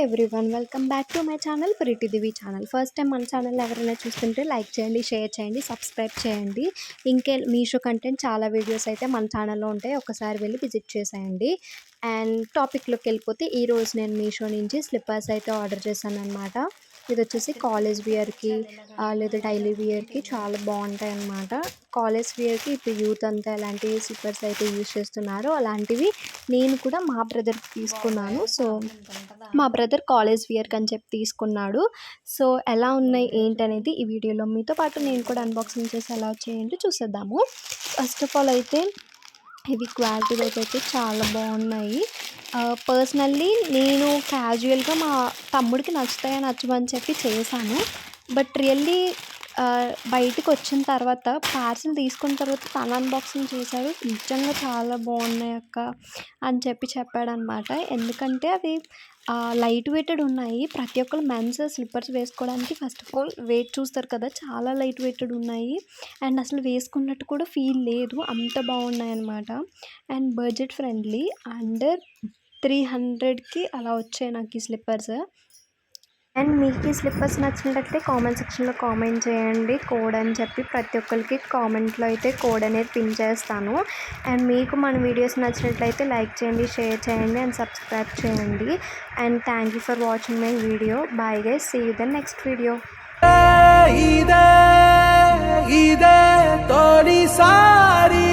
Everyone welcome back to my channel Preethi Divi channel. First time మన channel ఎవరైనా చూస్తుంటే like చేయండి, షేర్ చేయండి, సబ్స్క్రైబ్ చేయండి. ఇంకే మీషో కంటెంట్ చాలా వీడియోస్ అయితే మన ఛానల్లో ఉంటాయి, ఒకసారి వెళ్ళి విజిట్ చేసేయండి. అండ్ టాపిక్లోకి వెళ్ళిపోతే ఈరోజు నేను మీషో నుంచి స్లిప్పర్స్ అయితే ఆర్డర్ చేశాను అనమాట. ఇది వచ్చేసి కాలేజ్ వేర్కి లేదా డైలీ వేర్కి చాలా బాగుంటాయి అన్నమాట. కాలేజ్ వేర్కి ఇప్పుడు యూత్ అంతా ఎలాంటి స్లిప్పర్స్ అయితే యూజ్ చేస్తున్నారో అలాంటివి నేను కూడా మా బ్రదర్కి తీసుకున్నాను. సో మా బ్రదర్ కాలేజ్ వేర్కి అని చెప్పి తీసుకున్నాడు. సో ఎలా ఉన్నాయి ఏంటనేది ఈ వీడియోలో మీతో పాటు నేను కూడా అన్బాక్సింగ్ చేసి ఎలా వచ్చాయంటే చూసేద్దాము. ఫస్ట్ ఆఫ్ ఆల్ అయితే ఇవి క్వాలిటీ వైపు అయితే చాలా బాగున్నాయి. పర్సనల్లీ నేను క్యాజువల్గా మా తమ్ముడికి నచ్చమని చెప్పి చేశాను. బట్ రియల్లీ బయటికి వచ్చిన తర్వాత పార్సిల్ తీసుకున్న తర్వాత తను అన్బాక్సింగ్ చేశాడు. నిజంగా చాలా బాగున్నాయి అక్క అని చెప్పాడనమాట. ఎందుకంటే అవి లైట్ వెయిటెడ్ ఉన్నాయి. ప్రతి ఒక్కరు మెన్స్ స్లిప్పర్స్ వేసుకోవడానికి ఫస్ట్ ఆఫ్ ఆల్ వెయిట్ చూస్తారు కదా, చాలా లైట్ వెయిటెడ్ ఉన్నాయి. అండ్ అసలు వేసుకున్నట్టు కూడా ఫీల్ లేదు, అంత బాగున్నాయి అన్నమాట. అండ్ బడ్జెట్ ఫ్రెండ్లీ, అండర్ 300కి అలా వచ్చాయి నాకు ఈ స్లిప్పర్స్. అండ్ మీకు ఈ స్లిప్పర్స్ నచ్చినట్లయితే కామెంట్ సెక్షన్లో కామెంట్ చేయండి కోడ్ అని చెప్పి. ప్రతి ఒక్కరికి కామెంట్లో అయితే కోడ్ అనేది పిన్ చేస్తాను. అండ్ మీకు మన వీడియోస్ నచ్చినట్లయితే లైక్ చేయండి, షేర్ చేయండి అండ్ సబ్స్క్రైబ్ చేయండి. And thank you for watching my video. Bye guys, see you the next video. ఇదే తొలిసారి